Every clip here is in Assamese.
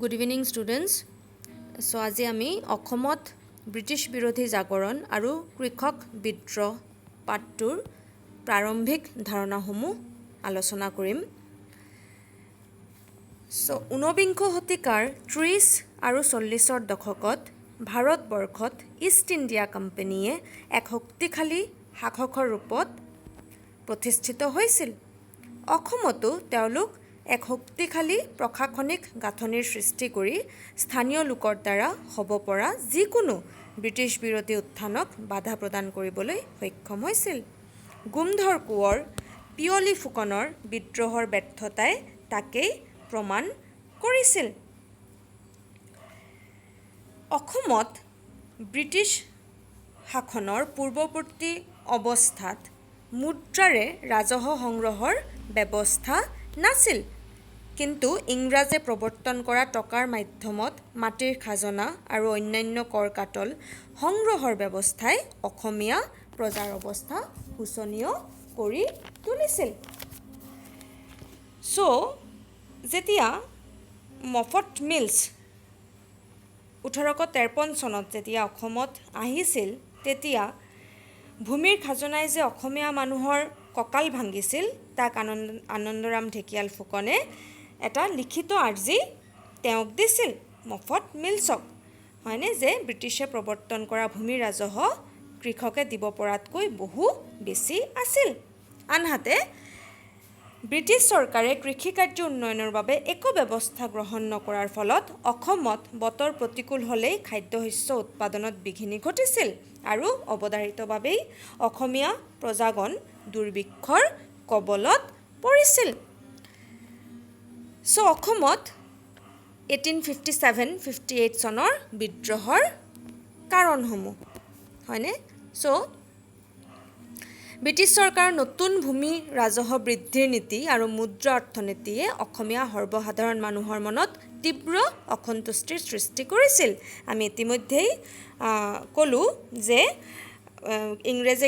Good evening students. আজি আমি অসমত ব্ৰিটিছ বিৰোধী জাগৰণ আৰু কৃষক বিদ্ৰোহ পাঠটোৰ প্ৰাৰম্ভিক ধাৰণাসমূহ আলোচনা কৰিম। ঊনবিংশ শতিকাৰ 30 আৰু 40ৰ দশকত ভাৰতবৰ্ষত ইষ্ট ইণ্ডিয়া কোম্পানীয়ে এক শক্তিশালী শাসকৰ ৰূপত প্ৰতিষ্ঠিত হৈছিল। অসমতো তেওঁলোক এক শক্তিশালী প্ৰশাসনিক গাঁথনিৰ সৃষ্টি কৰি স্থানীয় লোকৰ দ্বাৰা হ'ব পৰা যিকোনো ব্ৰিটিছ বিৰোধী উত্থানক বাধা প্ৰদান কৰিবলৈ সক্ষম হৈছিল। গোমধৰ কোঁৱৰ, পিয়লি ফুকনৰ বিদ্ৰোহৰ ব্যৰ্থতাই তাকেই প্ৰমাণ কৰিছিল। অসমত ব্ৰিটিছ শাসনৰ পূৰ্বৱৰ্তী অৱস্থাত মুদ্ৰাৰে ৰাজহ সংগ্ৰহৰ ব্যৱস্থা নাছিল, কিন্তু ইংৰাজে প্ৰৱৰ্তন কৰা টকাৰ মাধ্যমত মাটিৰ খাজনা আৰু অন্যান্য কৰ কাটল সংগ্ৰহৰ ব্যৱস্থাই অসমীয়া প্ৰজাৰ অৱস্থা শোচনীয় কৰি তুলিছিল। যেতিয়া মফট মিলছ 1853 চনত যেতিয়া অসমত আহিছিল, তেতিয়া ভূমিৰ খাজনাই যে অসমীয়া মানুহৰ কঁকাল ভাঙিছিল তাক আনন্দৰাম ঢেকিয়াল ফুকনে এটা লিখিত আৰ্জি তেওঁক দিছিল মফট মিলছক, হয়নে, যে ব্ৰিটিছে প্ৰৱৰ্তন কৰা ভূমিৰ ৰাজহ কৃষকে দিব পৰাতকৈ বহু বেছি আছিল। আনহাতে ব্ৰিটিছ চৰকাৰে কৃষিকাৰ্য উন্নয়নৰ বাবে একো ব্যৱস্থা গ্ৰহণ নকৰাৰ ফলত অসমত বতৰ প্ৰতিকূল হ'লেই খাদ্যশস্য উৎপাদনত বিঘিনি ঘটিছিল আৰু অৱধাৰিতভাৱেই অসমীয়া প্ৰজাগণ দুৰ্ভিক্ষৰ কবলত পৰিছিল। অসমত 1857-58 চনৰ বিদ্ৰোহৰ কাৰণসমূহ, হয়নে? ব্ৰিটিছ চৰকাৰৰ নতুন ভূমি ৰাজহ বৃদ্ধিৰ নীতি আৰু মুদ্ৰা অৰ্থনীতিয়ে অসমীয়া সৰ্বসাধাৰণ মানুহৰ মনত তীব্ৰ অসন্তুষ্টিৰ সৃষ্টি কৰিছিল। আমি ইতিমধ্যেই ক'লোঁ যে ইংৰাজে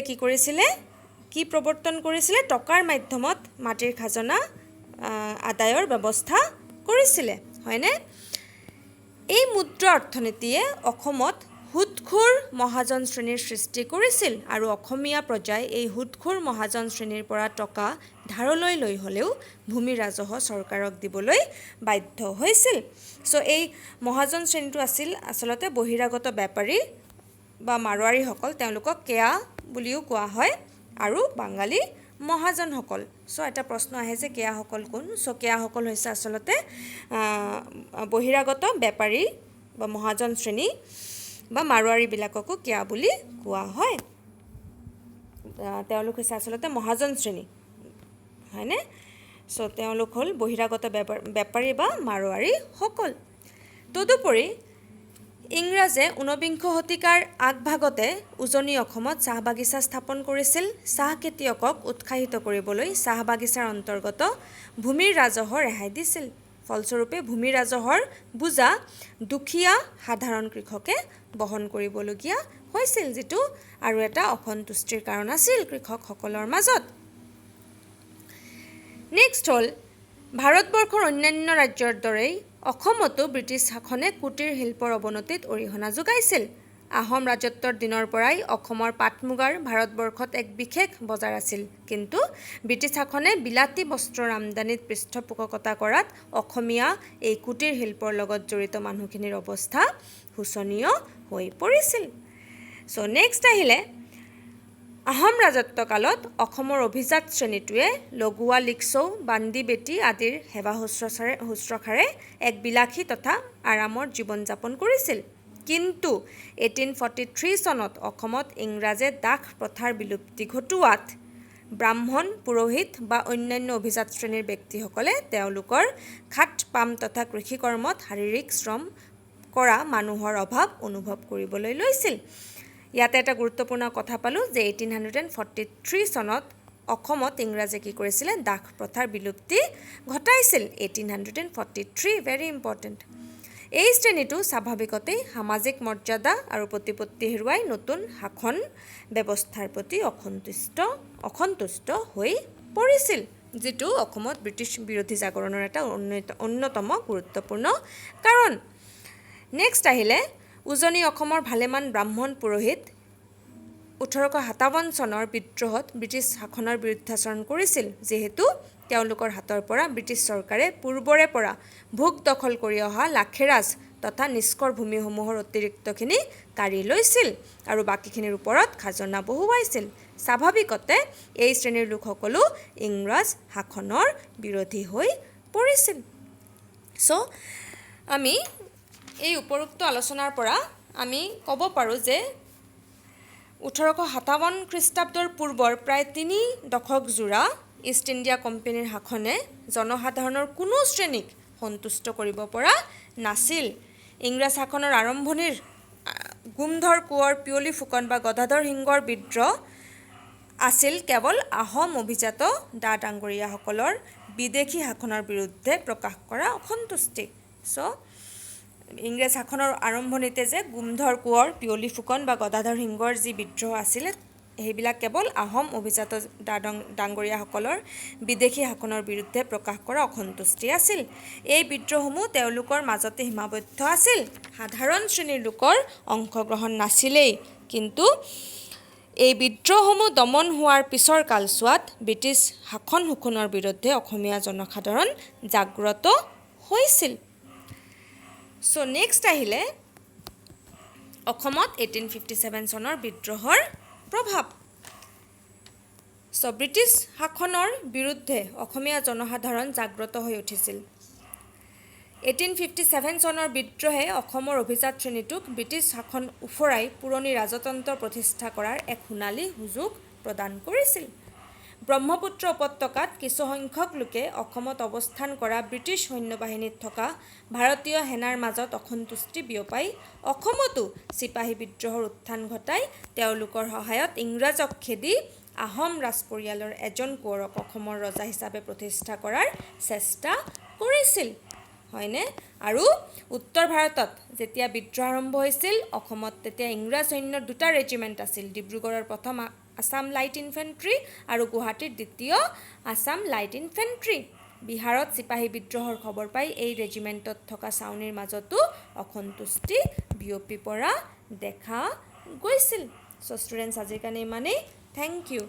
কি প্ৰৱৰ্তন কৰিছিলে? টকাৰ মাধ্যমত মাটিৰ খাজনা আদায়ৰ ব্যৱস্থা কৰিছিলে, হয়নে? এই মুদ্ৰা অৰ্থনীতিয়ে অসমত সুদখোৰ মহাজন শ্ৰেণীৰ সৃষ্টি কৰিছিল আৰু অসমীয়া প্ৰজাই এই সুদখোৰ মহাজন শ্ৰেণীৰ পৰা টকা ধাৰলৈ লৈ হ'লেও ভূমি ৰাজহ চৰকাৰক দিবলৈ বাধ্য হৈছিল। এই মহাজন শ্ৰেণীটো আছিল আচলতে বহিৰাগত বেপাৰী বা মাৰোৱাৰীসকল, তেওঁলোকক কেয়া বুলিও কোৱা হয়, আৰু বাঙালী মহাজনসকল। এটা প্ৰশ্ন আহে যে কেয়াসকল কোন? কেয়াসকল হৈছে আচলতে বহিৰাগত বেপাৰী বা মহাজন শ্ৰেণী বা মাৰোৱাৰীবিলাককো কেয়া বুলি কোৱা হয়। তেওঁলোক হৈছে আচলতে মহাজন শ্ৰেণী, হয়নে? তেওঁলোক হ'ল বহিৰাগত বেপাৰী বা মাৰোৱাৰীসকল। তদুপৰি ইংৰাজে ঊনবিংশ শতিকাৰ আগভাগতে উজনি অসমত চাহ বাগিচা স্থাপন কৰিছিল। চাহ খেতিয়কক উৎসাহিত কৰিবলৈ চাহ বাগিচাৰ অন্তৰ্গত ভূমিৰ ৰাজহ ৰেহাই দিছিল। ফলস্বৰূপে ভূমিৰ ৰাজহৰ বোজা দুখীয়া সাধাৰণ কৃষকে বহন কৰিবলগীয়া হৈছিল, যিটো আৰু এটা অসন্তুষ্টিৰ কাৰণ আছিল কৃষকসকলৰ মাজত। নেক্সট হ'ল, ভাৰতবৰ্ষৰ অন্যান্য ৰাজ্যৰ দৰেই অসমতো ব্ৰিটিছ শাসনে কুটীৰ শিল্পৰ অৱনতিত অৰিহণা যোগাইছিল। আহোম ৰাজত্বৰ দিনৰ পৰাই অসমৰ পাট মুগাৰ ভাৰতবৰ্ষত এক বিশেষ বজাৰ আছিল, কিন্তু ব্ৰিটিছ শাসনে বিলাতী বস্ত্ৰৰ আমদানিত পৃষ্ঠপোষকতা কৰাত অসমীয়া এই কুটীৰ শিল্পৰ লগত জড়িত মানুহখিনিৰ অৱস্থা শোচনীয় হৈ পৰিছিল। নেক্সট আহিলে, আহোম ৰাজত্বকালত অসমৰ অভিজাত শ্ৰেণীটোৱে লগুৱা লিকচৌ, বান্দি বেটী আদিৰ সেৱা শুশ্ৰূষাৰে এক বিলাসী তথা আৰামৰ জীৱন যাপন কৰিছিল। কিন্তু 1843 চনত অসমত ইংৰাজে দাস প্ৰথাৰ বিলুপ্তি ঘটোৱাত ব্ৰাহ্মণ, পুৰোহিত বা অন্যান্য অভিজাত শ্ৰেণীৰ ব্যক্তিসকলে তেওঁলোকৰ খাট পাম তথা কৃষিকৰ্মত শাৰীৰিক শ্ৰম কৰা মানুহৰ অভাৱ অনুভৱ কৰিবলৈ লৈছিল। ইয়াতে এটা গুৰুত্বপূৰ্ণ কথা পালোঁ যে 1843 চনত অসমত ইংৰাজে কি কৰিছিলে? দাস প্ৰথাৰ বিলুপ্তি ঘটাইছিল। 1843, ভেৰি ইম্পৰ্টেণ্ট। এই শ্ৰেণীটো স্বাভাৱিকতেই সামাজিক মৰ্যাদা আৰু প্ৰতিপত্তি হেৰুৱাই নতুন শাসন ব্যৱস্থাৰ প্ৰতি অসন্তুষ্ট হৈ পৰিছিল। যিটো অসমত ব্ৰিটিছ বিৰোধী জাগৰণৰ এটা অন্যতম গুৰুত্বপূৰ্ণ কাৰণ। নেক্সট আহিলে উজনি অসমৰ ভালেমান ব্ৰাহ্মণ পুৰোহিত 1857 চনৰ বিদ্ৰোহত ব্ৰিটিছ শাসনৰ বিৰুদ্ধাচৰণ কৰিছিল, যিহেতু তেওঁলোকৰ হাতৰ পৰা ব্ৰিটিছ চৰকাৰে পূৰ্বৰে পৰা ভোগ দখল কৰি অহা লাখেৰাজ তথা নিষ্কৰ ভূমিসমূহৰ অতিৰিক্তখিনি কাঢ়ি লৈছিল আৰু বাকীখিনিৰ ওপৰত খাজনা বহুৱাইছিল। স্বাভাৱিকতে এই শ্ৰেণীৰ লোকসকলো ইংৰাজ শাসনৰ বিৰোধী হৈ পৰিছিল। চ' আমি এই উপৰোক্ত আলোচনাৰ পৰা আমি ক'ব পাৰোঁ যে 1857 খ্ৰীষ্টাব্দৰ পূৰ্বৰ প্ৰায় 3 দশক জোৰা ইষ্ট ইণ্ডিয়া কোম্পানীৰ শাসনে জনসাধাৰণৰ কোনো শ্ৰেণীক সন্তুষ্ট কৰিব পৰা নাছিল। ইংৰাজ শাসনৰ আৰম্ভণিৰ গুমধৰ কোঁৱৰ, পিয়লি ফুকন বা গদাধৰ সিংহৰ বিদ্ৰোহ আছিল কেৱল আহোম অভিজাত ডা ডাঙৰীয়াসকলৰ বিদেশী শাসনৰ বিৰুদ্ধে প্ৰকাশ কৰা অসন্তুষ্টি। চ' ইংৰাজ শাসনৰ আৰম্ভণিতে যে গুমধৰ কোঁৱৰ, পিয়লি ফুকন বা গদাধৰ সিংহৰ যি বিদ্ৰোহ আছিলে সেইবিলাক কেৱল আহোম অভিজাত ডা ডাঙৰীয়াসকলৰ বিদেশী শাসনৰ বিৰুদ্ধে প্ৰকাশ কৰা অসন্তুষ্টি আছিল। এই বিদ্ৰোহসমূহ তেওঁলোকৰ মাজতে সীমাবদ্ধ আছিল, সাধাৰণ শ্ৰেণীৰ লোকৰ অংশগ্ৰহণ নাছিলেই। কিন্তু এই বিদ্ৰোহসমূহ দমন হোৱাৰ পিছৰ কালছোৱাত ব্ৰিটিছ শাসন শোষণৰ বিৰুদ্ধে অসমীয়া জনসাধাৰণ জাগ্ৰত হৈছিল। চ' নেক্সট আহিলে অসমত 1857 চনৰ বিদ্ৰোহৰ প্ৰভাৱ। চ' ব্ৰিটিছ শাসনৰ বিৰুদ্ধে অসমীয়া জনসাধাৰণ জাগ্ৰত হৈ উঠিছিল। 1857 চনৰ বিদ্ৰোহে অসমৰ অভিজাত শ্ৰেণীটোক ব্ৰিটিছ শাসন উফৰাই পুৰণি ৰাজতন্ত্ৰ প্ৰতিষ্ঠা কৰাৰ এক সোণালী সুযোগ প্ৰদান কৰিছিল। ব্ৰহ্মপুত্ৰ উপত্যকাত কিছুসংখ্যক লোকে অসমত অৱস্থান কৰা ব্ৰিটিছ সৈন্যবাহিনীত থকা ভাৰতীয় সেনাৰ মাজত অসন্তুষ্টি বিয়পাই অসমতো চিপাহী বিদ্ৰোহৰ উত্থান ঘটাই তেওঁলোকৰ সহায়ত ইংৰাজক খেদি আহোম ৰাজ পৰিয়ালৰ এজন কোঁৱৰক অসমৰ ৰজা হিচাপে প্ৰতিষ্ঠা কৰাৰ চেষ্টা কৰিছিল, হয়নে? আৰু উত্তৰ ভাৰতত যেতিয়া বিদ্ৰোহ আৰম্ভ হৈছিল, অসমত তেতিয়া ইংৰাজ সৈন্যৰ 2টা ৰেজিমেণ্ট আছিল, ডিব্ৰুগড়ৰ প্ৰথম আছাম লাইট ইনফেণ্ট্ৰি আৰু গুৱাহাটীৰ দ্বিতীয় আছাম লাইট ইনফেণ্ট্ৰি। বিহাৰত চিপাহী বিদ্ৰোহৰ খবৰ পাই এই ৰেজিমেণ্টত থকা ছাউনীৰ মাজতো অসন্তুষ্টি বিয়পি পৰা দেখা গৈছিল। চ' ষ্টুডেণ্টছ আজিৰ কাৰণে ইমানেই। Thank U.